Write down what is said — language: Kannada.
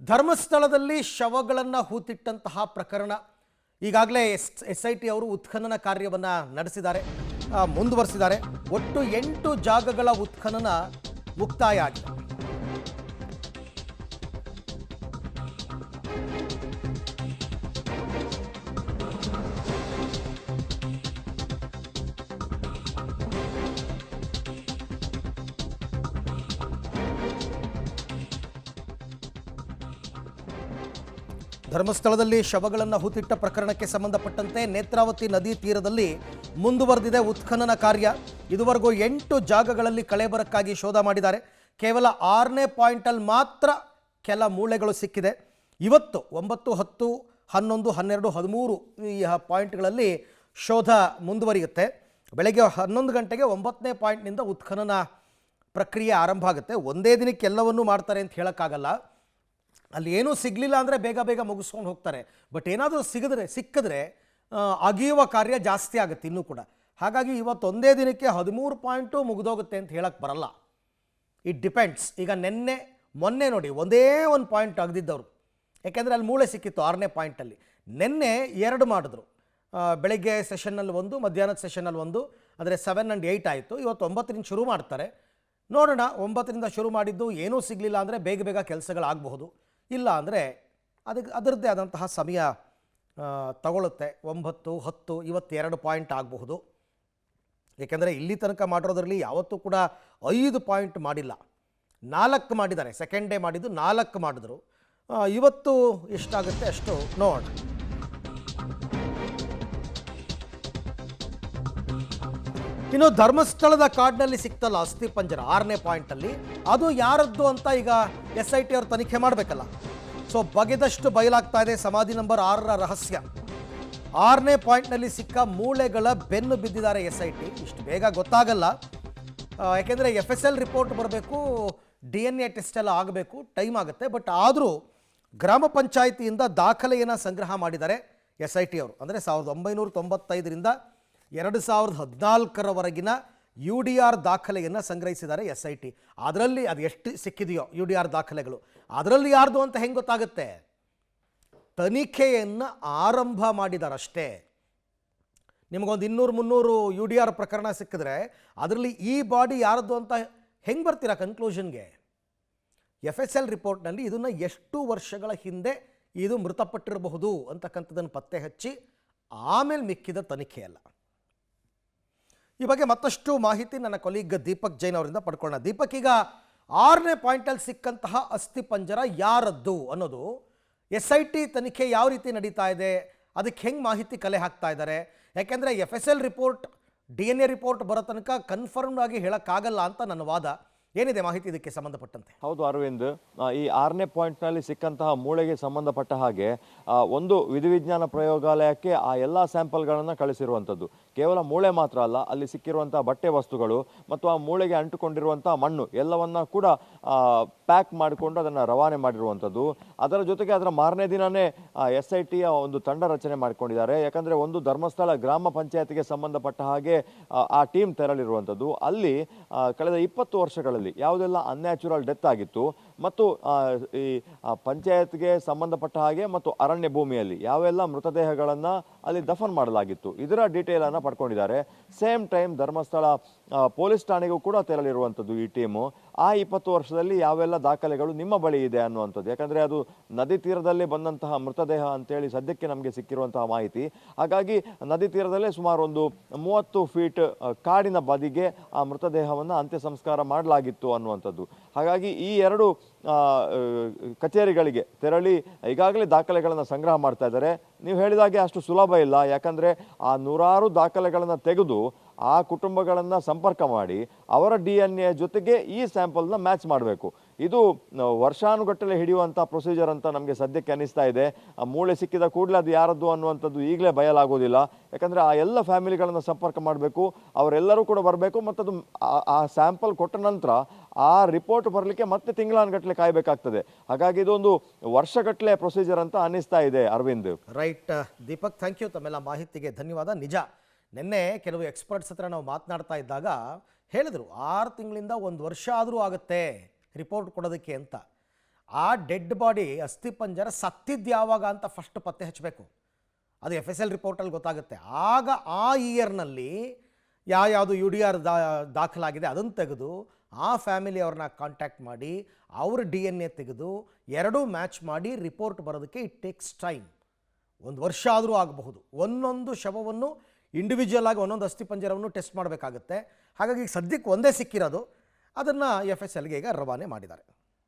ಧರ್ಮಸ್ಥಳದಲ್ಲಿ ಶವಗಳನ್ನು ಹೂತಿಟ್ಟಂತಹ ಪ್ರಕರಣ ಈಗಾಗಲೇ SIT ಅವರು ಉತ್ಖನನ ಕಾರ್ಯವನ್ನು ನಡೆಸಿದ್ದಾರೆ, ಮುಂದುವರಿಸಿದ್ದಾರೆ. ಒಟ್ಟು 8 ಜಾಗಗಳ ಉತ್ಖನನ ಮುಕ್ತಾಯ ಆಗಿದೆ. ಧರ್ಮಸ್ಥಳದಲ್ಲಿ ಶವಗಳನ್ನು ಹೂತಿಟ್ಟ ಪ್ರಕರಣಕ್ಕೆ ಸಂಬಂಧಪಟ್ಟಂತೆ ನೇತ್ರಾವತಿ ನದಿ ತೀರದಲ್ಲಿ ಮುಂದುವರೆದಿದೆ ಉತ್ಖನನ ಕಾರ್ಯ. ಇದುವರೆಗೂ 8 ಜಾಗಗಳಲ್ಲಿ ಕಳೇಬರಕ್ಕಾಗಿ ಶೋಧ ಮಾಡಿದ್ದಾರೆ. ಕೇವಲ 6ನೇ ಪಾಯಿಂಟಲ್ಲಿ ಮಾತ್ರ ಕೆಲ ಮೂಳೆಗಳು ಸಿಕ್ಕಿದೆ. ಇವತ್ತು 9, 10, 11, 12, 13 ಈ ಪಾಯಿಂಟ್ಗಳಲ್ಲಿ ಶೋಧ ಮುಂದುವರಿಯುತ್ತೆ. ಬೆಳಗ್ಗೆ 11 ಗಂಟೆಗೆ 9ನೇ ಪಾಯಿಂಟ್ನಿಂದ ಉತ್ಖನನ ಪ್ರಕ್ರಿಯೆ ಆರಂಭ ಆಗುತ್ತೆ. ಒಂದೇ ದಿನಕ್ಕೆ ಎಲ್ಲವನ್ನೂ ಮಾಡ್ತಾರೆ ಅಂತ ಹೇಳೋಕ್ಕಾಗಲ್ಲ. ಅಲ್ಲಿ ಏನೂ ಸಿಗಲಿಲ್ಲ ಅಂದರೆ ಬೇಗ ಮುಗಿಸ್ಕೊಂಡು ಹೋಗ್ತಾರೆ. ಬಟ್ ಏನಾದರೂ ಸಿಕ್ಕಿದ್ರೆ ಅಗಿಯುವ ಕಾರ್ಯ ಜಾಸ್ತಿ ಆಗುತ್ತೆ ಇನ್ನೂ ಕೂಡ. ಹಾಗಾಗಿ ಇವತ್ತು ಒಂದೇ ದಿನಕ್ಕೆ 13 ಪಾಯಿಂಟು ಮುಗಿದೋಗುತ್ತೆ ಅಂತ ಹೇಳಕ್ಕೆ ಬರಲ್ಲ. It depends. ಈಗ ಮೊನ್ನೆ ನೋಡಿ ಒಂದೇ ಒಂದು ಪಾಯಿಂಟ್ ಅಗದಿದ್ದವರು, ಯಾಕೆಂದರೆ ಅಲ್ಲಿ ಮೂಳೆ ಸಿಕ್ಕಿತ್ತು 6ನೇ ಪಾಯಿಂಟಲ್ಲಿ. ನಿನ್ನೆ 2 ಮಾಡಿದ್ರು. ಬೆಳಗ್ಗೆ ಸೆಷನ್ನಲ್ಲಿ 1, ಮಧ್ಯಾಹ್ನದ ಸೆಷನ್ನಲ್ಲಿ 1, ಅಂದರೆ 7 and 8 ಆಯಿತು. ಇವತ್ತು 9ರಿಂದ ಶುರು ಮಾಡ್ತಾರೆ. ನೋಡೋಣ. 9ರಿಂದ ಶುರು ಮಾಡಿದ್ದು ಏನೂ ಸಿಗಲಿಲ್ಲ ಅಂದರೆ ಬೇಗ ಕೆಲಸಗಳಾಗಬಹುದು. ಇಲ್ಲ ಅಂದರೆ ಅದರದ್ದೇ ಆದಂತಹ ಸಮಯ ತಗೊಳ್ಳುತ್ತೆ. 9, 10 ಇವತ್ತು 2 ಪಾಯಿಂಟ್ ಆಗಬಹುದು. ಏಕೆಂದರೆ ಇಲ್ಲಿ ತನಕ ಮಾಡಿರೋದ್ರಲ್ಲಿ ಯಾವತ್ತೂ ಕೂಡ 5 ಪಾಯಿಂಟ್ ಮಾಡಿಲ್ಲ, 4 ಮಾಡಿದ್ದಾರೆ. ಸೆಕೆಂಡ್ ಡೇ ಮಾಡಿದ್ದು 4 ಮಾಡಿದ್ರು. ಇವತ್ತು ಎಷ್ಟಾಗುತ್ತೆ ಅಷ್ಟು ನೋಡೋಣ. ಇನ್ನು ಧರ್ಮಸ್ಥಳದ ಕಾಡಿನಲ್ಲಿ ಸಿಕ್ತಲ್ಲ ಅಸ್ಥಿ ಪಂಜರ 6ನೇ ಪಾಯಿಂಟಲ್ಲಿ, ಅದು ಯಾರದ್ದು ಅಂತ ಈಗ SIT ಅವರು ತನಿಖೆ ಮಾಡಬೇಕಲ್ಲ. ಸೊ ಬಗೆದಷ್ಟು ಬಯಲಾಗ್ತಾ ಇದೆ ಸಮಾಧಿ ನಂಬರ್ 6ರ ರಹಸ್ಯ. 6ನೇ ಪಾಯಿಂಟ್ನಲ್ಲಿ ಸಿಕ್ಕ ಮೂಳೆಗಳ ಬೆನ್ನು ಬಿದ್ದಿದ್ದಾರೆ SIT. ಇಷ್ಟು ಬೇಗ ಗೊತ್ತಾಗಲ್ಲ, ಯಾಕೆಂದರೆ FSL ರಿಪೋರ್ಟ್ ಬರಬೇಕು, DNA ಟೆಸ್ಟ್ ಎಲ್ಲ ಆಗಬೇಕು, ಟೈಮ್ ಆಗುತ್ತೆ. ಬಟ್ ಆದರೂ ಗ್ರಾಮ ಪಂಚಾಯಿತಿಯಿಂದ ದಾಖಲೆಯನ್ನು ಸಂಗ್ರಹ ಮಾಡಿದ್ದಾರೆ SIT ಅವರು. ಅಂದರೆ 1995ರಿಂದ 2014ರವರೆಗಿನ UDR ದಾಖಲೆಯನ್ನು ಸಂಗ್ರಹಿಸಿದ್ದಾರೆ SIT. ಅದರಲ್ಲಿ ಅದು ಎಷ್ಟು ಸಿಕ್ಕಿದೆಯೋ UDR ದಾಖಲೆಗಳು, ಅದರಲ್ಲಿ ಯಾರ್ದು ಅಂತ ಹೆಂಗೆ ಗೊತ್ತಾಗುತ್ತೆ? ತನಿಖೆಯನ್ನು ಆರಂಭ ಮಾಡಿದಾರಷ್ಟೇ. ನಿಮಗೊಂದು 200-300 UDR ಪ್ರಕರಣ ಸಿಕ್ಕಿದ್ರೆ ಅದರಲ್ಲಿ ಈ ಬಾಡಿ ಯಾರದ್ದು ಅಂತ ಹೆಂಗೆ ಬರ್ತೀರಾ ಕನ್ಕ್ಲೂಷನ್ಗೆ? FSL ರಿಪೋರ್ಟ್ನಲ್ಲಿ ಇದನ್ನು ಎಷ್ಟು ವರ್ಷಗಳ ಹಿಂದೆ ಇದು ಮೃತಪಟ್ಟಿರಬಹುದು ಅಂತಕ್ಕಂಥದ್ದನ್ನು ಪತ್ತೆ ಹಚ್ಚಿ ಆಮೇಲೆ ಮಿಕ್ಕಿದ ತನಿಖೆಯಲ್ಲ. ಈ ಬಗ್ಗೆ ಮತ್ತಷ್ಟು ಮಾಹಿತಿ ನನ್ನ ಕೊಲೀಗ್ ದೀಪಕ್ ಜೈನ್ ಅವರಿಂದ ಪಡ್ಕೊಳ್ಳೋಣ. ದೀಪಕ್, ಈಗ 6ನೇ ಪಾಯಿಂಟಲ್ಲಿ ಸಿಕ್ಕಂತಹ ಅಸ್ಥಿ ಪಂಜರ ಯಾರದ್ದು ಅನ್ನೋದು SIT ತನಿಖೆ ಯಾವ ರೀತಿ ನಡೀತಾ ಇದೆ, ಅದಕ್ಕೆ ಹೆಂಗೆ ಮಾಹಿತಿ ಕಲೆ ಹಾಕ್ತಾ ಇದ್ದಾರೆ? ಯಾಕೆಂದರೆ FSL ರಿಪೋರ್ಟ್, DNA ರಿಪೋರ್ಟ್ ಬರೋ ತನಕ ಕನ್ಫರ್ಮ್ ಆಗಿ ಹೇಳೋಕ್ಕಾಗಲ್ಲ ಅಂತ ನನ್ನ ವಾದ. ಏನಿದೆ ಮಾಹಿತಿ ಇದಕ್ಕೆ ಸಂಬಂಧಪಟ್ಟಂತೆ? ಹೌದು ಅರವಿಂದ್, ಈ 6ನೇ ಪಾಯಿಂಟ್ನಲ್ಲಿ ಸಿಕ್ಕಂತಹ ಮೂಳೆಗೆ ಸಂಬಂಧಪಟ್ಟ ಹಾಗೆ ಒಂದು ವಿಧಿವಿಜ್ಞಾನ ಪ್ರಯೋಗಾಲಯಕ್ಕೆ ಆ ಎಲ್ಲ ಸ್ಯಾಂಪಲ್ಗಳನ್ನು ಕಳಿಸಿರುವಂಥದ್ದು. ಕೇವಲ ಮೂಳೆ ಮಾತ್ರ ಅಲ್ಲ, ಅಲ್ಲಿ ಸಿಕ್ಕಿರುವಂತಹ ಬಟ್ಟೆ ವಸ್ತುಗಳು ಮತ್ತು ಆ ಮೂಳೆಗೆ ಅಂಟುಕೊಂಡಿರುವಂತಹ ಮಣ್ಣು ಎಲ್ಲವನ್ನ ಕೂಡ ಪ್ಯಾಕ್ ಮಾಡಿಕೊಂಡು ಅದನ್ನು ರವಾನೆ ಮಾಡಿರುವಂಥದ್ದು. ಅದರ ಜೊತೆಗೆ ಅದರ ಮಾರನೇ ದಿನವೇ SITಯ ಒಂದು ತಂಡ ರಚನೆ ಮಾಡಿಕೊಂಡಿದ್ದಾರೆ. ಯಾಕಂದರೆ ಒಂದು ಧರ್ಮಸ್ಥಳ ಗ್ರಾಮ ಪಂಚಾಯತಿಗೆ ಸಂಬಂಧಪಟ್ಟ ಹಾಗೆ ಆ ಟೀಮ್ ತೆರಳಿರುವಂಥದ್ದು. ಅಲ್ಲಿ ಕಳೆದ 20 ವರ್ಷಗಳಲ್ಲಿ ಯಾವುದೆಲ್ಲ ಅನ್ಯಾಚುರಲ್ ಡೆತ್ ಆಗಿತ್ತು ಮತ್ತು ಈ ಪಂಚಾಯತ್ಗೆ ಸಂಬಂಧಪಟ್ಟ ಹಾಗೆ ಮತ್ತು ಅರಣ್ಯ ಭೂಮಿಯಲ್ಲಿ ಯಾವೆಲ್ಲ ಮೃತದೇಹಗಳನ್ನು ಅಲ್ಲಿ ದಫನ್ ಮಾಡಲಾಗಿತ್ತು, ಇದರ ಡೀಟೇಲ್ ಅನ್ನು ಪಡ್ಕೊಂಡಿದ್ದಾರೆ. ಸೇಮ್ ಟೈಮ್ ಧರ್ಮಸ್ಥಳ ಪೊಲೀಸ್ ಠಾಣೆಗೂ ಕೂಡ ತೆರಳಿರುವಂಥದ್ದು ಈ ಟೀಮು. ಆ 20 ವರ್ಷದಲ್ಲಿ ಯಾವೆಲ್ಲ ದಾಖಲೆಗಳು ನಿಮ್ಮ ಬಳಿ ಇದೆ ಅನ್ನುವಂಥದ್ದು. ಯಾಕಂದರೆ ಅದು ನದಿ ತೀರದಲ್ಲಿ ಬಂದಂತಹ ಮೃತದೇಹ ಅಂತೇಳಿ ಸದ್ಯಕ್ಕೆ ನಮಗೆ ಸಿಕ್ಕಿರುವಂತಹ ಮಾಹಿತಿ. ಹಾಗಾಗಿ ನದಿ ತೀರದಲ್ಲೇ ಸುಮಾರು ಒಂದು 30 ಫೀಟ್ ಕಾಡಿನ ಬದಿಗೆ ಆ ಮೃತದೇಹವನ್ನು ಅಂತ್ಯ ಸಂಸ್ಕಾರ ಮಾಡಲಾಗಿತ್ತು ಅನ್ನುವಂಥದ್ದು. ಹಾಗಾಗಿ ಈ 2 ಕಚೇರಿಗಳಿಗೆ ತೆರಳಿ ಈಗಾಗಲೇ ದಾಖಲೆಗಳನ್ನು ಸಂಗ್ರಹ ಮಾಡ್ತಾ ಇದ್ದಾರೆ. ನೀವು ಹೇಳಿದಾಗೆ ಅಷ್ಟು ಸುಲಭ ಇಲ್ಲ. ಯಾಕಂದರೆ ಆ 100 ದಾಖಲೆಗಳನ್ನು ತೆಗೆದು ಆ ಕುಟುಂಬಗಳನ್ನು ಸಂಪರ್ಕ ಮಾಡಿ ಅವರ DNA ಜೊತೆಗೆ ಈ ಸ್ಯಾಂಪಲ್ನ ಮ್ಯಾಚ್ ಮಾಡಬೇಕು. ಇದು ವರ್ಷಾನುಗಟ್ಟಲೆ ಹಿಡಿಯುವಂಥ ಪ್ರೊಸೀಜರ್ ಅಂತ ನಮಗೆ ಸದ್ಯಕ್ಕೆ ಅನಿಸ್ತಾ ಇದೆ. ಆ ಮೂಳೆ ಸಿಕ್ಕಿದ ಕೂಡಲೇ ಅದು ಯಾರದ್ದು ಅನ್ನುವಂಥದ್ದು ಈಗಲೇ ಬಯಲಾಗೋದಿಲ್ಲ. ಯಾಕಂದರೆ ಆ ಎಲ್ಲ ಫ್ಯಾಮಿಲಿಗಳನ್ನು ಸಂಪರ್ಕ ಮಾಡಬೇಕು, ಅವರೆಲ್ಲರೂ ಕೂಡ ಬರಬೇಕು ಮತ್ತು ಅದು ಆ ಸ್ಯಾಂಪಲ್ ಕೊಟ್ಟ ನಂತರ ಆ ರಿಪೋರ್ಟ್ ಬರಲಿಕ್ಕೆ ಮತ್ತೆ ತಿಂಗಳಾನುಗಟ್ಟಲೆ ಕಾಯಬೇಕಾಗ್ತದೆ. ಹಾಗಾಗಿ ಇದೊಂದು ವರ್ಷಗಟ್ಟಲೆ ಪ್ರೊಸೀಜರ್ ಅಂತ ಅನ್ನಿಸ್ತಾ ಇದೆ Arvind. Right Deepak, thank you. ತಮ್ಮೆಲ್ಲ ಮಾಹಿತಿಗೆ ಧನ್ಯವಾದ. ನಿಜ, ನಿನ್ನೆ ಕೆಲವು ಎಕ್ಸ್ಪರ್ಟ್ಸ್ ಹತ್ರ ನಾವು ಮಾತನಾಡ್ತಾ ಇದ್ದಾಗ ಹೇಳಿದರು 6 ತಿಂಗಳಿಂದ 1 ವರ್ಷ ಆದರೂ ಆಗುತ್ತೆ ರಿಪೋರ್ಟ್ ಕೊಡೋದಕ್ಕೆ ಅಂತ. ಆ ಡೆಡ್ ಬಾಡಿ ಅಸ್ಥಿಪಂಜರ ಸತ್ತಿದ್ದು ಯಾವಾಗ ಅಂತ ಫಸ್ಟ್ ಪತ್ತೆ ಹಚ್ಚಬೇಕು. ಅದು FSL ರಿಪೋರ್ಟಲ್ಲಿ ಗೊತ್ತಾಗುತ್ತೆ. ಆಗ ಆ ಇಯರ್ನಲ್ಲಿ ಯಾವುದು UDR ದಾಖಲಾಗಿದೆ ಅದನ್ನು ತೆಗೆದು ಆ ಫ್ಯಾಮಿಲಿಯವ್ರನ್ನ ಕಾಂಟ್ಯಾಕ್ಟ್ ಮಾಡಿ ಅವ್ರ DNA ತೆಗೆದು ಎರಡೂ ಮ್ಯಾಚ್ ಮಾಡಿ ರಿಪೋರ್ಟ್ ಬರೋದಕ್ಕೆ ಇಟ್ ಟೇಕ್ಸ್ ಟೈಮ್. 1 ವರ್ಷ ಆದರೂ ಆಗಬಹುದು. ಒಂದೊಂದು ಶವವನ್ನು ಇಂಡಿವಿಜುವಲ್ ಆಗಿ ಒಂದೊಂದು ಅಸ್ಥಿಪಂಜರವನ್ನು ಟೆಸ್ಟ್ ಮಾಡಬೇಕಾಗುತ್ತೆ. ಹಾಗಾಗಿ ಈಗ ಸದ್ಯಕ್ಕೆ ಒಂದೇ ಸಿಕ್ಕಿರೋದು, ಅದನ್ನು FSLಗೆ ಈಗ ರವಾನೆ ಮಾಡಿದ್ದಾರೆ.